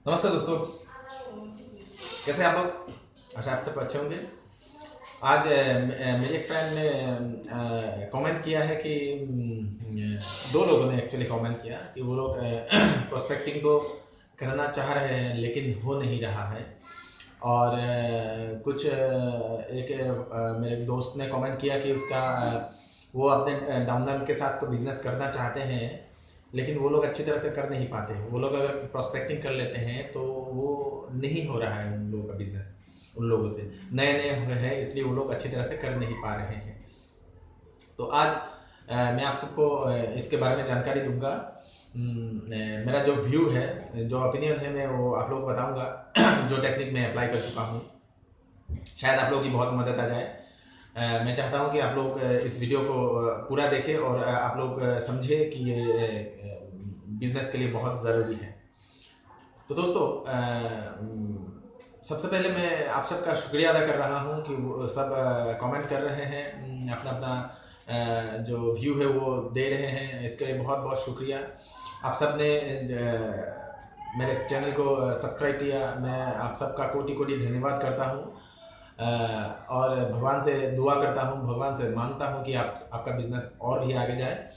नमस्ते दोस्तों, कैसे हैं आप लोग। अच्छा, आप सब अच्छे होंगे। आज मेरे एक फ्रेंड ने कमेंट किया है कि दो लोगों ने एक्चुअली कमेंट किया कि वो लोग प्रोस्पेक्टिंग तो करना चाह रहे हैं लेकिन हो नहीं रहा है। और कुछ एक मेरे एक दोस्त ने कमेंट किया कि उसका वो अपने डाउनलाइन के साथ तो बिजनेस करना चाहते हैं लेकिन वो लोग अच्छी तरह से कर नहीं पाते। वो लोग अगर प्रोस्पेक्टिंग कर लेते हैं तो वो नहीं हो रहा है उन लोगों का बिजनेस। उन लोगों से नए नए हैं इसलिए वो लोग अच्छी तरह से कर नहीं पा रहे हैं। तो आज मैं आप सबको इसके बारे में जानकारी दूंगा। मेरा जो व्यू है, जो ओपिनियन है, मैं वो आप लोग को बताऊंगा। जो टेक्निक मैं अप्लाई कर चुका हूँ, शायद आप लोगों की बहुत मदद आ जाए। मैं चाहता हूँ कि आप लोग इस वीडियो को पूरा देखें और आप लोग समझें कि ये बिजनेस के लिए बहुत ज़रूरी है। तो दोस्तों, सबसे पहले मैं आप सबका शुक्रिया अदा कर रहा हूँ कि वो सब कमेंट कर रहे हैं, अपना अपना जो व्यू है वो दे रहे हैं। इसके लिए बहुत बहुत शुक्रिया। आप सब ने मेरे चैनल को सब्सक्राइब किया, मैं आप सबका कोटि कोटि धन्यवाद करता हूँ। और भगवान से दुआ करता हूँ, भगवान से मांगता हूँ कि आपका बिजनेस और भी आगे जाए।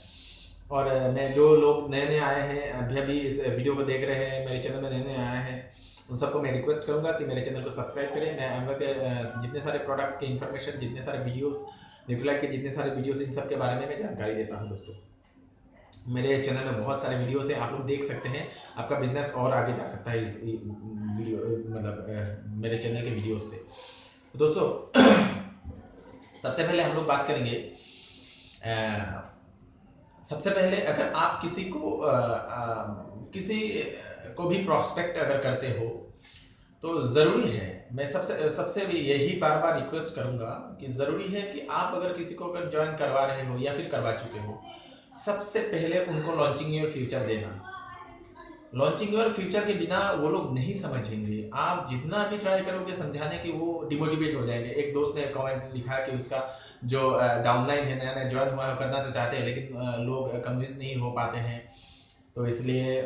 और मैं जो लोग नए नए आए हैं, अभी अभी इस वीडियो को देख रहे हैं, मेरे चैनल में नए नए आए हैं, उन सबको मैं रिक्वेस्ट करूंगा कि मेरे चैनल को सब्सक्राइब करें। मैं एमवे के जितने सारे प्रोडक्ट्स के इन्फॉर्मेशन, जितने सारे वीडियोस, न्यूट्रीलाइट के जितने सारे वीडियोस, इन सब के बारे में मैं जानकारी देता हूं। दोस्तों, मेरे चैनल में बहुत सारे वीडियोस हैं, आप लोग देख सकते हैं। आपका बिजनेस और आगे जा सकता है इस वीडियो, मतलब मेरे चैनल के वीडियोस से। तो दोस्तों, सबसे पहले हम लोग बात करेंगे। सबसे पहले अगर आप किसी को भी प्रोस्पेक्ट अगर करते हो तो ज़रूरी है, मैं सबसे भी यही बार बार रिक्वेस्ट करूंगा कि ज़रूरी है कि आप अगर किसी को अगर ज्वाइन करवा रहे हो या फिर करवा चुके हो, सबसे पहले उनको लॉन्चिंग योर फ्यूचर देना। लॉन्चिंग योर फ्यूचर के बिना वो लोग नहीं समझेंगे। आप जितना भी ट्राई करोगे समझाने की, वो डिमोटिवेट हो जाएंगे। एक दोस्त ने कमेंट लिखा कि उसका जो डाउनलाइन है, नया नया ज्वाइन हुआ है, करना तो चाहते हैं लेकिन लोग कन्विंस नहीं हो पाते हैं, तो इसलिए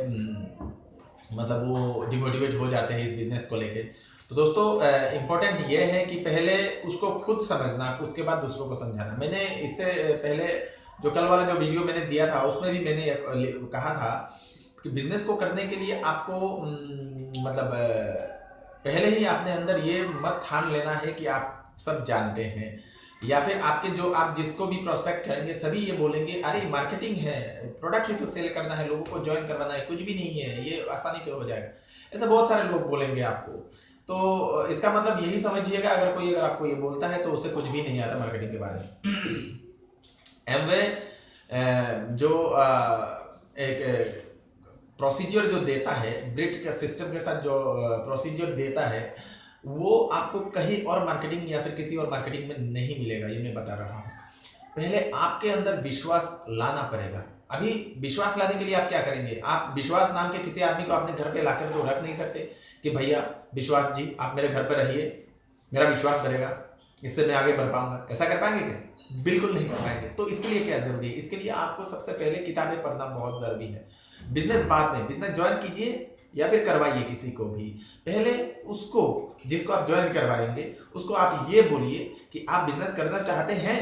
मतलब वो डिमोटिवेट हो जाते हैं इस बिजनेस को लेके। तो दोस्तों, इम्पोर्टेंट ये है कि पहले उसको खुद समझना, उसके बाद दूसरों को समझाना। मैंने इससे पहले जो कल वाला जो वीडियो मैंने दिया था उसमें भी मैंने कहा था कि बिजनेस को करने के लिए आपको मतलब पहले ही अपने अंदर ये मत ठान लेना है कि आप सब जानते हैं, या फिर आपके जो आप जिसको भी प्रोस्पेक्ट करेंगे सभी ये बोलेंगे अरे मार्केटिंग है, प्रोडक्ट ही तो सेल करना है, लोगों को ज्वाइन करवाना है, कुछ भी नहीं है, ये आसानी से हो जाएगा। ऐसे बहुत सारे लोग बोलेंगे आपको। तो इसका मतलब यही समझिएगा, अगर आपको ये बोलता है तो उसे कुछ भी नहीं आता मार्केटिंग के बारे में। एमवे जो एक प्रोसीजर जो देता है, ब्रिट के सिस्टम के साथ जो प्रोसीजर देता है, वो आपको कहीं और मार्केटिंग या फिर किसी और मार्केटिंग में नहीं मिलेगा। ये मैं बता रहा हूँ। पहले आपके अंदर विश्वास लाना पड़ेगा। अभी विश्वास लाने के लिए आप क्या करेंगे? आप विश्वास नाम के किसी आदमी को अपने घर पे लाकर तो रख नहीं सकते कि भैया विश्वास जी आप मेरे घर पे रहिए, मेरा विश्वास बढ़ेगा, इससे मैं आगे बढ़ पाऊंगा। ऐसा कर पाएंगे क्या? बिल्कुल नहीं कर पाएंगे। तो इसके लिए क्या जरूरी है? इसके लिए आपको सबसे पहले किताबें पढ़ना बहुत जरूरी है। बिजनेस बाद में, बिजनेस ज्वाइन कीजिए या फिर करवाइए किसी को भी, पहले उसको, जिसको आप ज्वाइन करवाएंगे उसको आप ये बोलिए कि आप बिजनेस करना चाहते हैं।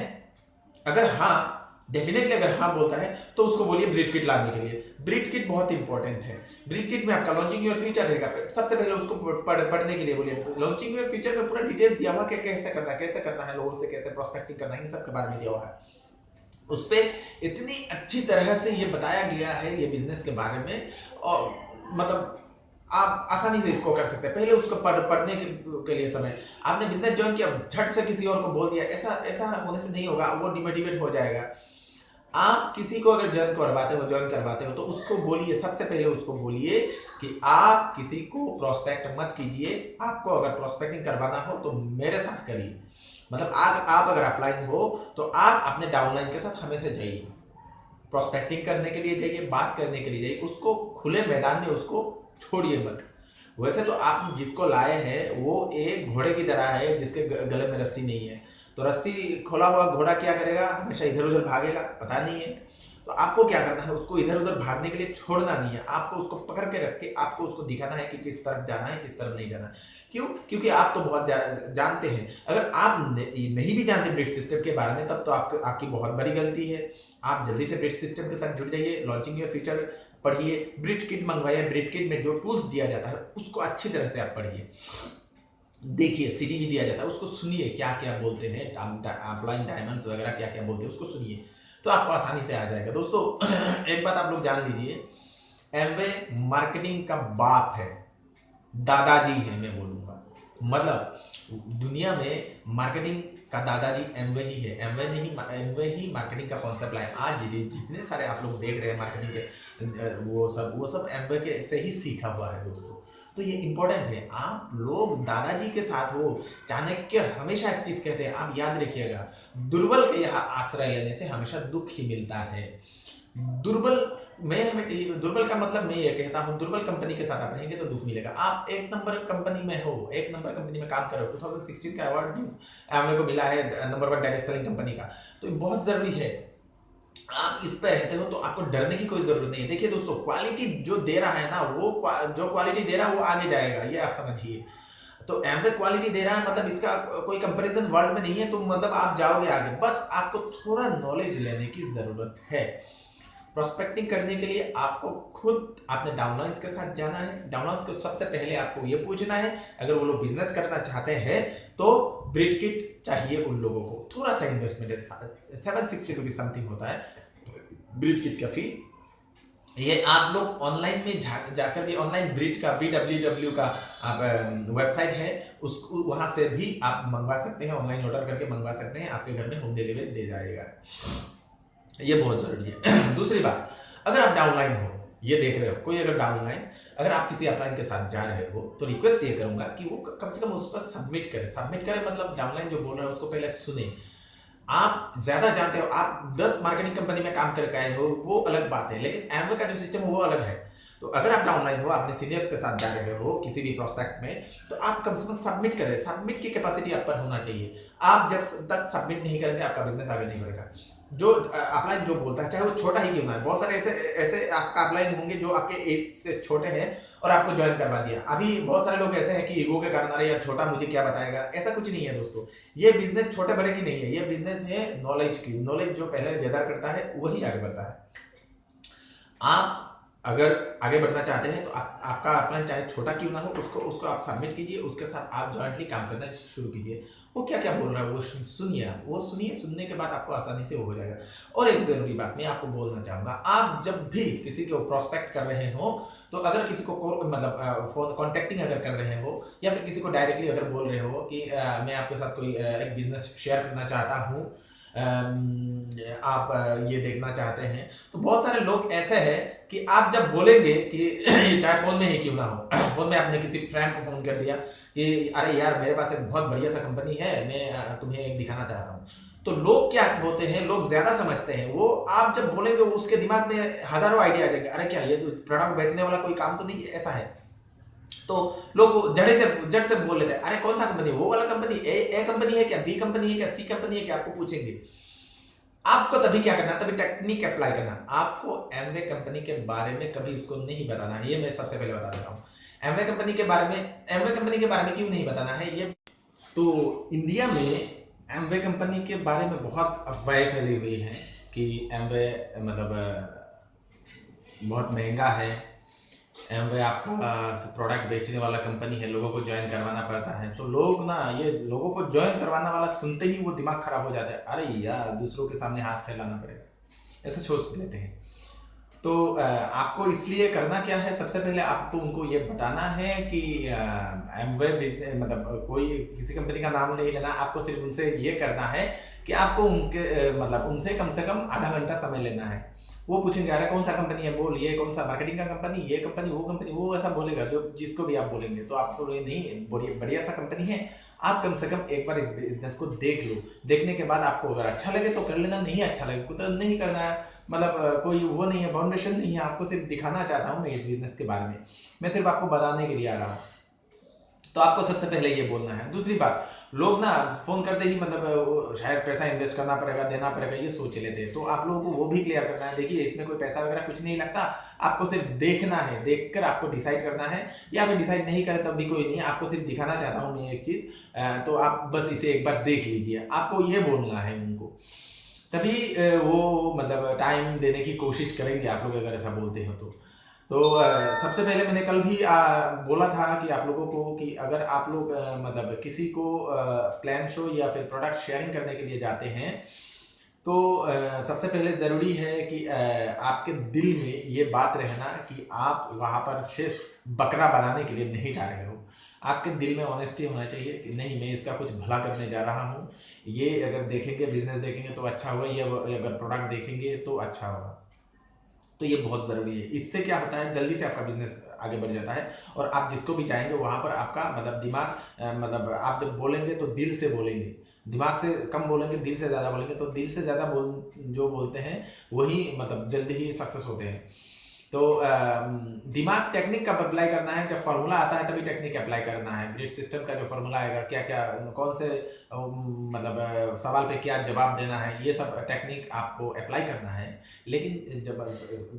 अगर हाँ, डेफिनेटली अगर हाँ बोलता है तो उसको बोलिए ब्रीड किट लाने के लिए। ब्रीड किट बहुत इंपॉर्टेंट है। ब्रीड किट में आपका लॉन्चिंग योर फ्यूचर रहेगा। सबसे पहले उसको पढ़ने के लिए बोलिए। लॉन्चिंग योर फ्यूचर में पूरा डिटेल्स दिया हुआ है, कैसे करना है, लोगों से कैसे प्रोस्पेक्टिंग करना है, इन सब के बारे में दिया हुआ है। उस पर इतनी अच्छी तरह से ये बताया गया है ये बिजनेस के बारे में, और मतलब आप आसानी से इसको कर सकते हैं। पहले उसको पढ़ने के लिए समय, आपने बिजनेस ज्वाइन किया, झट से किसी और को बोल दिया, ऐसा होने से नहीं होगा, वो डिमोटिवेट हो जाएगा। आप किसी को अगर ज्वाइन करवाते हो तो उसको बोलिए, सबसे पहले उसको बोलिए कि आप किसी को प्रोस्पेक्ट मत कीजिए। आपको अगर प्रोस्पेक्टिंग करवाना हो तो मेरे साथ करिए। मतलब आप अगर अपलाइन हो तो आप अपने डाउनलाइन के साथ हमेशा जाइए, प्रोस्पेक्टिंग करने के लिए जाइए, बात करने के लिए जाइए। उसको खुले मैदान में उसको छोड़िए मत। वैसे तो आप जिसको लाए हैं वो एक घोड़े की तरह है जिसके गले में रस्सी नहीं है। तो रस्सी खोला हुआ घोड़ा क्या करेगा? हमेशा इधर उधर भागेगा, पता नहीं है। तो तो आपको क्या करना है, उसको इधर उधर भागने के लिए छोड़ना नहीं है, आपको उसको पकड़ के रख के आपको उसको दिखाना है कि किस तरफ जाना है, किस तरफ नहीं जाना है। क्यों? क्योंकि आप तो बहुत जानते हैं। अगर आप नहीं भी जानते ब्रिज सिस्टम के बारे में, तब तो आपकी बहुत बड़ी गलती है। आप जल्दी से ब्रिज सिस्टम के साथ जुड़ जाइए, लॉन्चिंग योर फ्यूचर पढ़िए, ब्रिज किट मंगवाइए, ब्रिज किट में जो टूल्स दिया जाता है उसको अच्छी तरह से आप पढ़िए, देखिए सीडी भी दिया जाता है, उसको सुनिए क्या क्या बोलते हैं, अपलाइन डायमंड्स वगैरह क्या क्या बोलते हैं उसको सुनिए, तो आपको आसानी से आ जाएगा। दोस्तों एक बात आप लोग जान लीजिए, एमवे मार्केटिंग का बाप है, दादाजी है मैं बोलूँगा। मतलब दुनिया में मार्केटिंग का दादाजी एमवे ही है। एमवे ही मार्केटिंग का कॉन्सेप्ट लाए। आज जितने सारे आप लोग देख रहे हैं मार्केटिंग के, वो सब एमवे के से ही सीखा हुआ है दोस्तों। तो ये इंपॉर्टेंट है, आप लोग दादाजी के साथ हो। चाणक्य हमेशा एक चीज कहते हैं, आप याद रखिएगा, दुर्बल के यहाँ आश्रय लेने से हमेशा दुख ही मिलता है। दुर्बल का मतलब मैं ये कहता हूँ, दुर्बल कंपनी के साथ आप रहेंगे तो दुख मिलेगा। आप एक नंबर कंपनी में हो, एक नंबर कंपनी में काम कर रहे हो, 2016 का अवार्ड एमवे को मिला है नंबर 1 डायरेक्ट सेलिंग कंपनी का, तो बहुत जरूरी है आप इस पे रहते हो तो आपको डरने की कोई जरूरत नहीं है। देखिए दोस्तों, क्वालिटी जो दे रहा है ना, वो जो क्वालिटी दे रहा है वो आगे जाएगा, ये आप समझिए। तो एमवे क्वालिटी दे रहा है मतलब इसका कोई कंपैरिजन वर्ल्ड में नहीं है, तो मतलब आप जाओगे आगे। बस आपको थोड़ा नॉलेज लेने की जरूरत है। प्रोस्पेक्टिंग करने के लिए आपको खुद अपने डाउनलाइंस के साथ जाना है। डाउनलाइंस को सबसे पहले आपको ये पूछना है, अगर वो लोग बिजनेस करना चाहते हैं तो ब्रिड किट चाहिए उन लोगों को। थोड़ा सा इन्वेस्टमेंट है, 760 रुपीज समथिंग होता है ब्रिड किट का फी। ये आप लोग ऑनलाइन में जाकर भी, ऑनलाइन ब्रिड का BWW का आप वेबसाइट है, उस वहां से भी आप मंगवा सकते हैं, ऑनलाइन ऑर्डर करके मंगवा सकते हैं, आपके घर में होम डिलीवरी दे जाएगा। ये बहुत जरूरी है। दूसरी बात, अगर आप डाउनलाइन हो, ये देख रहे हो कोई अगर डाउनलाइन, अगर आप किसी अपलाइन के साथ जा रहे हो तो रिक्वेस्ट ये करूंगा कि वो कम से कम उस पर सबमिट करें मतलब डाउनलाइन जो बोल रहा है उसको पहले सुने। आप ज्यादा जानते हो, आप 10 मार्केटिंग कंपनी में काम करके आए हो वो अलग बात है, लेकिन एमवे का जो सिस्टम है वो अलग है। तो अगर आप डाउनलाइन हो, अपने सीनियर्स के साथ जा रहे हो किसी भी प्रोस्पेक्ट में, तो आप कम से कम सबमिट करें। सबमिट की कैपेसिटी आप पर होना चाहिए। आप जब तक सबमिट नहीं करेंगे आपका बिजनेस आगे नहीं बढ़ेगा। जो अपलाइन जो बोलता है, चाहे वो छोटा ही क्यों ना है, बहुत सारे ऐसे आपका अपलाइन होंगे जो आपके एज से छोटे हैं और आपको ज्वाइन करवा दिया। अभी बहुत सारे लोग ऐसे हैं कि ईगो के कारण, अरे यार छोटा मुझे क्या बताएगा, ऐसा कुछ नहीं है दोस्तों। ये बिजनेस छोटे बड़े की नहीं है, ये बिजनेस है नॉलेज की। नॉलेज जो पहले गैदर करता है वही आगे बढ़ता है। आप अगर आगे बढ़ना चाहते हैं तो आपका अपलाइन चाहे छोटा क्यों ना हो, उसको आप सबमिट कीजिए, उसके साथ आप जॉइंटली काम करना शुरू कीजिए। वो क्या क्या बोल रहा है वो सुनिए, सुनने के बाद आपको आसानी से वो हो जाएगा। और एक जरूरी बात मैं आपको बोलना चाहूंगा, आप जब भी किसी को प्रोस्पेक्ट कर रहे हो, तो अगर किसी को मतलब फोन कॉन्टेक्टिंग अगर कर रहे हो, या फिर किसी को डायरेक्टली अगर बोल रहे हो कि मैं आपके साथ कोई एक बिजनेस शेयर करना चाहता हूँ, आप ये देखना चाहते हैं, तो बहुत सारे लोग ऐसे हैं कि आप जब बोलेंगे कि चाहे फोन में ही क्यों ना हो, फोन में आपने किसी फ्रेंड को फोन कर दिया कि अरे यार मेरे पास एक बहुत बढ़िया सा कंपनी है, मैं तुम्हें एक दिखाना चाहता हूँ, तो लोग क्या होते हैं, लोग ज्यादा समझते हैं। वो आप जब बोलेंगे उसके दिमाग में हजारों आइडिया आ जाएंगे, अरे क्या ये तो प्रोडक्ट बेचने वाला कोई काम तो नहीं है, ऐसा है। तो लोग जड़ से बोल लेते हैं, अरे कौन सा कंपनी, वो वाला कंपनी, ए कंपनी है क्या, बी कंपनी है क्या, सी कंपनी है क्या, आपको पूछेंगे। आपको तभी क्या करना, तभी टेक्निक अप्लाई करना। आपको एमवे कंपनी के बारे में कभी उसको नहीं बताना है, ये मैं सबसे पहले बता देता हूँ। एमवे कंपनी के बारे में क्यों नहीं बताना है ये, तो इंडिया में एमवे कंपनी के बारे में बहुत अफवाहें फैली हुई हैं कि एमवे मतलब बहुत महंगा है, एमवे आपका प्रोडक्ट बेचने वाला कंपनी है, लोगों को ज्वाइन करवाना पड़ता है। तो लोग ना, ये लोगों को ज्वाइन करवाना वाला सुनते ही वो दिमाग खराब हो जाता है, अरे यार दूसरों के सामने हाथ फैलाना पड़ेगा, ऐसा सोच लेते हैं। तो आपको इसलिए करना क्या है, सबसे पहले आपको उनको ये बताना है कि एमवे मतलब कोई किसी कंपनी का नाम नहीं लेना, आपको सिर्फ उनसे ये करना है कि आपको उनके मतलब उनसे कम से कम आधा घंटा समय लेना है। वो पूछेंगे अरे कौन सा कंपनी है, बोल ये कौन सा मार्केटिंग का कंपनी, ये कंपनी, वो ऐसा बोलेगा जो जिसको भी आप बोलेंगे, तो आपको नहीं बढ़िया सा कंपनी है, आप कम से कम एक बार इस बिजनेस को देख लो। देखने के बाद आपको अगर अच्छा लगे तो कर लेना, नहीं अच्छा लगे तो नहीं करना है। मतलब कोई वो नहीं है, बाउंडेशन नहीं है, आपको सिर्फ दिखाना चाहता हूँ मैं इस बिजनेस के बारे में, मैं सिर्फ आपको बताने के लिए आ रहा हूँ। तो आपको सबसे पहले ये बोलना है। दूसरी बात, लोग ना फोन करते ही मतलब शायद पैसा इन्वेस्ट करना पड़ेगा, देना पड़ेगा, ये सोच लेते हैं। तो आप लोगों को वो भी क्लियर करना है, देखिए इसमें कोई पैसा वगैरह कुछ नहीं लगता, आपको सिर्फ देखना है, देखकर आपको डिसाइड करना है, या फिर डिसाइड नहीं करे तब भी कोई नहीं, आपको सिर्फ दिखाना चाहता हूँ मैं एक चीज़, तो आप बस इसे एक बार देख लीजिए, आपको ये बोलना है उनको। तभी वो मतलब टाइम देने की कोशिश करेंगे आप लोग, अगर ऐसा बोलते हो तो सबसे पहले मैंने कल भी बोला था कि आप लोगों को कि अगर आप लोग मतलब किसी को प्लान शो या फिर प्रोडक्ट शेयरिंग करने के लिए जाते हैं, तो सबसे पहले ज़रूरी है कि आपके दिल में ये बात रहना कि आप वहाँ पर सिर्फ बकरा बनाने के लिए नहीं जा रहे हो। आपके दिल में ऑनेस्टी होना चाहिए कि नहीं, मैं इसका कुछ भला करने जा रहा हूँ, ये अगर देखेंगे, बिजनेस देखेंगे तो अच्छा होगा, ये अगर प्रोडक्ट देखेंगे तो अच्छा होगा। तो ये बहुत ज़रूरी है। इससे क्या होता है, जल्दी से आपका बिजनेस आगे बढ़ जाता है, और आप जिसको भी चाहेंगे वहाँ पर आपका मतलब दिमाग मतलब आप जब बोलेंगे तो दिल से बोलेंगे, दिमाग से कम बोलेंगे, दिल से ज़्यादा बोलेंगे, तो दिल से ज़्यादा जो बोलते हैं वही मतलब जल्दी ही सक्सेस होते हैं। तो दिमाग टेक्निक का अप्लाई करना है, जब फार्मूला आता है तभी टेक्निक अप्लाई करना है। ब्रिज सिस्टम का जो फार्मूला आएगा, क्या क्या कौन से मतलब सवाल पे क्या जवाब देना है, ये सब टेक्निक आपको अप्लाई करना है। लेकिन जब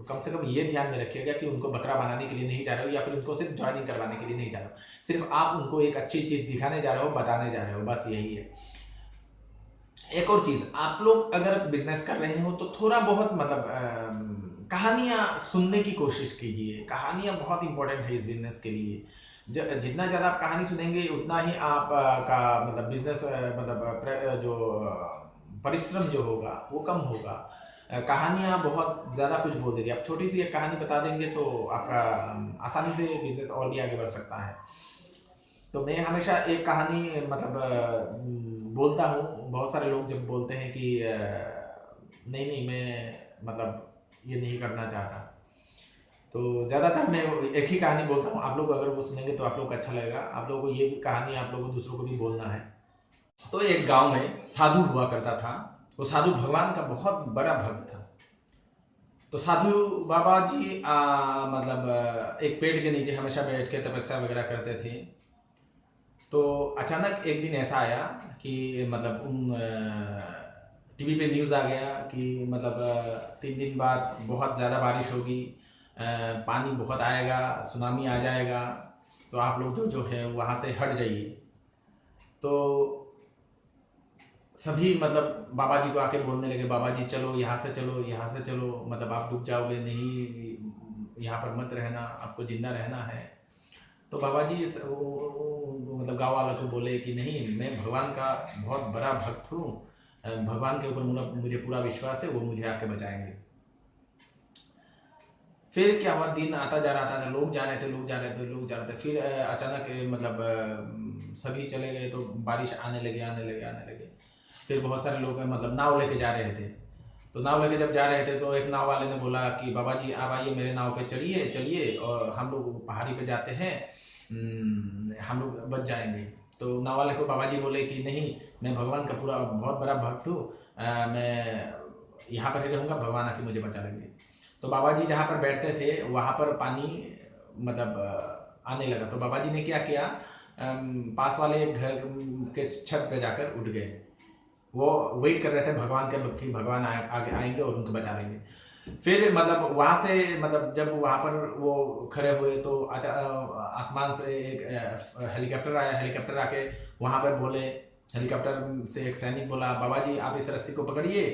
कम से कम ये ध्यान में रखिएगा कि उनको बकरा बनाने के लिए नहीं जा रहे हो, या फिर उनको सिर्फ ज्वाइनिंग करवाने के लिए नहीं जा रहे हो, सिर्फ आप उनको एक अच्छी चीज़ दिखाने जा रहे हो, बताने जा रहे हो, बस यही है। एक और चीज़, आप लोग अगर बिजनेस कर रहे हो तो थोड़ा बहुत मतलब कहानियाँ सुनने की कोशिश कीजिए। कहानियाँ बहुत इंपॉर्टेंट है इस बिजनेस के लिए। जितना ज़्यादा आप कहानी सुनेंगे उतना ही आप का मतलब बिजनेस मतलब जो परिश्रम जो होगा वो कम होगा। कहानियाँ बहुत ज़्यादा कुछ बोल देगी, आप छोटी सी एक कहानी बता देंगे तो आपका आसानी से बिजनेस और भी आगे बढ़ सकता है। तो मैं हमेशा एक कहानी मतलब बोलता हूँ। बहुत सारे लोग जब बोलते हैं कि नहीं नहीं मैं मतलब ये नहीं करना चाहता, तो ज़्यादातर मैं एक ही कहानी बोलता हूँ। आप लोग अगर वो सुनेंगे तो आप लोग को अच्छा लगेगा। आप लोगों को ये कहानी आप लोगों को दूसरों को भी बोलना है। तो एक गांव में साधु हुआ करता था। वो साधु भगवान का बहुत बड़ा भक्त था। तो साधु बाबा जी मतलब एक पेड़ के नीचे हमेशा बैठ के तपस्या वगैरह करते थे। तो अचानक एक दिन ऐसा आया कि मतलब टीवी पे न्यूज़ आ गया कि मतलब 3 दिन बाद बहुत ज़्यादा बारिश होगी, पानी बहुत आएगा, सुनामी आ जाएगा, तो आप लोग जो है वहाँ से हट जाइए। तो सभी मतलब बाबा जी को आके बोलने लगे, बाबा जी चलो यहाँ से चलो, यहाँ से चलो, मतलब आप डूब जाओगे, नहीं यहाँ पर मत रहना, आपको जिंदा रहना है। तो बाबा जी मतलब गाँव वालों को बोले कि नहीं, मैं भगवान का बहुत बड़ा भक्त हूँ, भगवान के ऊपर मुझे पूरा विश्वास है, वो मुझे आके बचाएंगे। फिर क्या हुआ, दिन आता जा रहा था, लोग जा रहे थे। फिर अचानक मतलब सभी चले गए, तो बारिश आने लगे। फिर बहुत सारे लोग मतलब नाव लेके जा रहे थे। तो नाव लेके जब जा रहे थे तो एक नाव वाले ने बोला कि बाबा जी आप आइए, मेरे नाव पे चलिए और हम लोग पहाड़ी पे जाते हैं, हम लोग बच जाएंगे। तो नाव वाले को बाबा जी बोले कि नहीं, मैं भगवान का पूरा बहुत बड़ा भक्त हूँ, मैं यहाँ पर ही रहूँगा, भगवान आके मुझे बचा लेंगे। तो बाबा जी जहाँ पर बैठते थे वहाँ पर पानी मतलब आने लगा। तो बाबा जी ने क्या किया, पास वाले घर के छत पे जाकर उठ गए। वो वेट कर रहे थे भगवान के कि भगवान आगे आएंगे और उनको बचा लेंगे। फिर मतलब वहाँ से मतलब जब वहाँ पर वो खड़े हुए तो आसमान से एक हेलीकॉप्टर आया। हेलीकॉप्टर आके वहाँ पर बोले, हेलीकॉप्टर से एक सैनिक बोला, बाबा जी आप इस रस्सी को पकड़िए,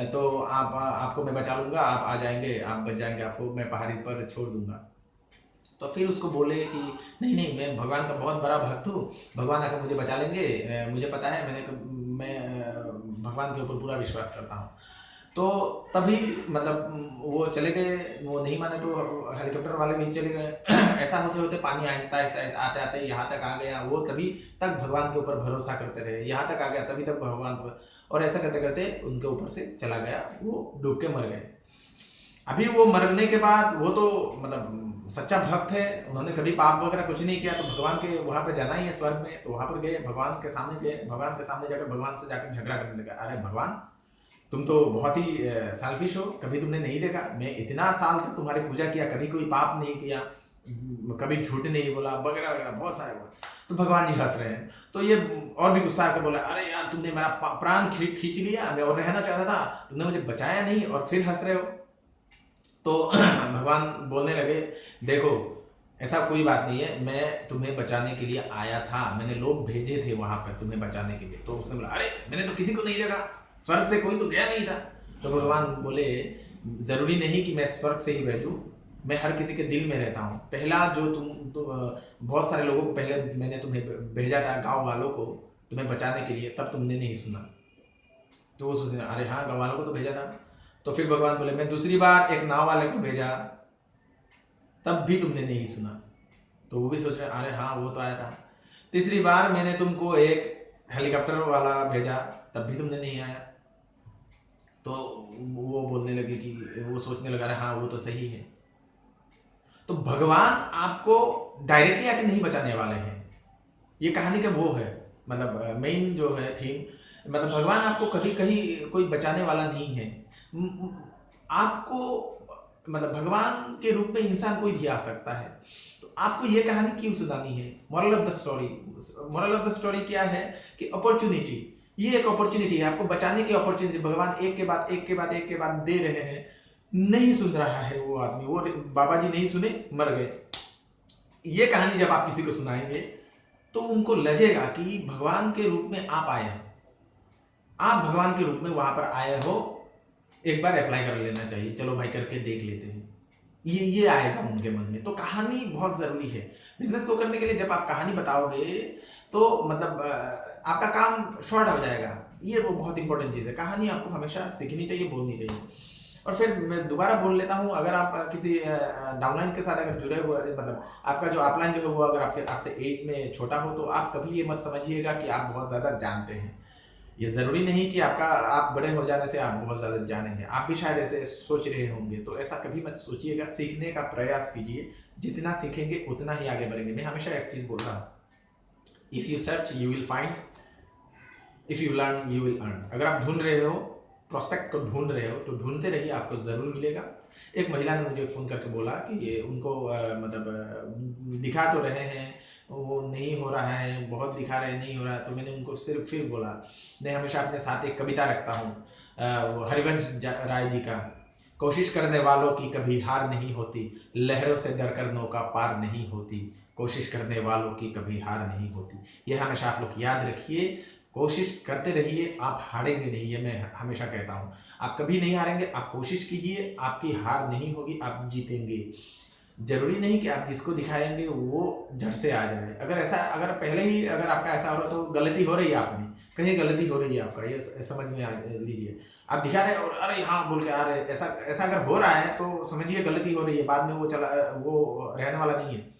तो आपको मैं बचा लूँगा, आप आ जाएंगे, आप बच जाएंगे, आपको मैं पहाड़ी पर छोड़ दूँगा। तो फिर उसको बोले कि नहीं नहीं, मैं भगवान का बहुत बड़ा भक्त हूँ, भगवान आकर मुझे बचा लेंगे, मुझे पता है, मैं भगवान के ऊपर पूरा विश्वास करता हूँ। तो तभी मतलब वो चले गए, वो नहीं माने तो हेलीकॉप्टर वाले भी चले गए। ऐसा होते होते पानी आहिस्ता आहिस्ता आते आते यहाँ तक आ गया। वो तभी तक भगवान के ऊपर भरोसा करते रहे, यहाँ तक आ गया, तभी तक भगवान पर, और ऐसा करते करते उनके ऊपर से चला गया, वो डूब के मर गए। अभी वो मरने के बाद वो तो मतलब सच्चा भक्त है, उन्होंने कभी पाप वगैरह कुछ नहीं किया, तो भगवान के वहाँ पे जाना ही है स्वर्ग में। तो वहाँ पर गए, भगवान के सामने गए, भगवान के सामने जाकर भगवान से जाकर झगड़ा करने लगा, अरे भगवान तुम तो बहुत ही सेल्फिश हो, कभी तुमने नहीं देखा, मैं इतना साल तक तुम्हारी पूजा किया, कभी कोई पाप नहीं किया, कभी झूठ नहीं बोला, वगैरह वगैरह बहुत सारे बोल। तो भगवान जी हंस रहे हैं। तो ये और भी गुस्सा आकर बोला, अरे यार तुमने मेरा प्राण खींच लिया, मैं और रहना चाहता था, तुमने मुझे बचाया नहीं और फिर हंस रहे हो। तो भगवान बोलने लगे, देखो ऐसा कोई बात नहीं है, मैं तुम्हें बचाने के लिए आया था, मैंने लोग भेजे थे वहां पर तुम्हें बचाने के लिए। तो उसने बोला, अरे मैंने तो किसी को नहीं देखा, स्वर्ग से कोई तो गया नहीं था। तो भगवान बोले, जरूरी नहीं कि मैं स्वर्ग से ही भेजूं, मैं हर किसी के दिल में रहता हूँ। पहला जो बहुत सारे लोगों को पहले मैंने तुम्हें भेजा था, गाँव वालों को तुम्हें बचाने के लिए, तब तुमने नहीं सुना। तो वो सोचने, अरे हाँ गाँव वालों को तो भेजा था। तो फिर भगवान बोले, मैं दूसरी बार एक नाव वाले को भेजा, तब भी तुमने नहीं सुना। तो वो भी सोच रहे, अरे हाँ वो तो आया था। तीसरी बार मैंने तुमको एक हेलीकॉप्टर वाला भेजा, तब भी तुमने नहीं आया। तो वो बोलने लगे कि वो सोचने लगा, अरे हाँ वो तो सही है। तो भगवान आपको डायरेक्टली आके नहीं बचाने वाले हैं, ये कहानी का वो है, मतलब मेन जो है थीम। मतलब भगवान आपको कभी कहीं कोई बचाने वाला नहीं है। आपको मतलब भगवान के रूप में इंसान कोई भी आ सकता है। तो आपको ये कहानी क्यों सुनानी है? Moral of the story, moral of the story क्या है कि अपॉर्चुनिटी, ये एक अपॉर्चुनिटी है आपको बचाने की अपॉर्चुनिटी। भगवान एक के बाद एक के बाद एक के बाद दे रहे हैं, नहीं सुन रहा है वो आदमी, वो बाबा जी नहीं सुने, मर गए। ये कहानी जब आप किसी को सुनाएंगे तो उनको लगेगा कि भगवान के रूप में आप आए हो, आप भगवान के रूप में वहां पर आए हो, एक बार अप्लाई कर लेना चाहिए, चलो भाई करके देख लेते हैं, ये आएगा उनके मन में। तो कहानी बहुत जरूरी है बिजनेस को करने के लिए। जब आप कहानी बताओगे तो मतलब आपका काम शॉर्ट हो जाएगा। ये वो बहुत इंपॉर्टेंट चीज़ है, कहानी आपको हमेशा सीखनी चाहिए, बोलनी चाहिए। और फिर मैं दोबारा बोल लेता हूँ, अगर आप किसी डाउनलाइन के साथ अगर जुड़े हुए, मतलब आपका जो अपलाइन जो है वो अगर आपसे एज में छोटा हो, तो आप कभी ये मत समझिएगा कि आप बहुत ज़्यादा जानते हैं। ये ज़रूरी नहीं कि आप बड़े हो जाने से आप बहुत ज़्यादा जानेंगे, आप भी शायद ऐसे सोच रहे होंगे। तो ऐसा कभी मत सोचिएगा, सीखने का प्रयास कीजिए, जितना सीखेंगे उतना ही आगे बढ़ेंगे। मैं हमेशा एक चीज़ बोलता हूँ, if you search you will find, if you learn you will earn. अगर आप ढूंढ रहे हो, प्रोस्पेक्ट को ढूंढ रहे हो, तो ढूंढते रहिए, आपको ज़रूर मिलेगा। एक महिला ने मुझे फ़ोन करके बोला कि ये उनको मतलब दिखा तो रहे हैं, वो नहीं हो रहा है, बहुत दिखा रहे नहीं हो रहा है। तो मैंने उनको सिर्फ फिर बोला, मैं हमेशा अपने साथ एक कविता रखता हूँ हरिवंश राय जी का, कोशिश करने वालों की कभी हार नहीं होती, लहरों से डरकर नौका पार नहीं होती, कोशिश करने वालों की कभी हार नहीं होती। ये हमेशा आप लोग याद रखिए, कोशिश करते रहिए, आप हारेंगे नहीं, ये मैं हमेशा कहता हूँ। आप कभी नहीं हारेंगे, आप कोशिश कीजिए, आपकी हार नहीं होगी, आप जीतेंगे। जरूरी नहीं कि आप जिसको दिखाएंगे वो झट से आ जाए। अगर पहले ही अगर आपका ऐसा हो रहा तो गलती हो रही है, आप में कहीं गलती हो रही है आपका, ये समझ में आ लीजिए। आप दिखा रहे हैं और अरे हाँ बोल के आ रहे, ऐसा अगर हो रहा है तो समझिए गलती हो रही है, बाद में वो रहने वाला नहीं है।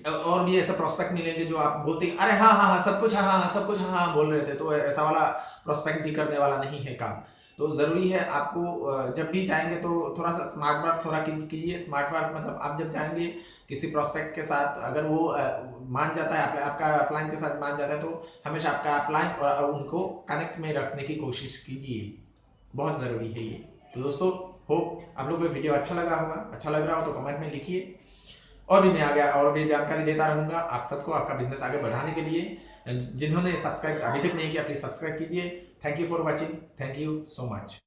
और भी ऐसा प्रोस्पेक्ट मिलेंगे जो आप बोलते हैं, अरे हाँ हाँ हाँ सब कुछ, हाँ हाँ सब कुछ, हाँ हाँ बोल रहे थे, तो ऐसा वाला प्रोस्पेक्ट भी करने वाला नहीं है काम। तो ज़रूरी है आपको जब भी जाएंगे तो थोड़ा सा स्मार्ट वर्क थोड़ा कीजिए। स्मार्ट वर्क मतलब आप जब जाएंगे किसी प्रोस्पेक्ट के साथ, अगर वो मान जाता है, आपका अपलाइन के साथ मान जाता है, तो हमेशा आपका अपलाइन और उनको कनेक्ट में रखने की कोशिश कीजिए, बहुत ज़रूरी है ये। तो दोस्तों, होप आप लोगों को वीडियो अच्छा लगा होगा, अच्छा लग रहा हो तो कमेंट में लिखिए, और भी मैं आगे और भी जानकारी देता रहूँगा आप सबको, आपका बिजनेस आगे बढ़ाने के लिए। जिन्होंने सब्सक्राइब अभी तक नहीं किया, प्लीज़ सब्सक्राइब कीजिए। Thank you for watching, thank you so much.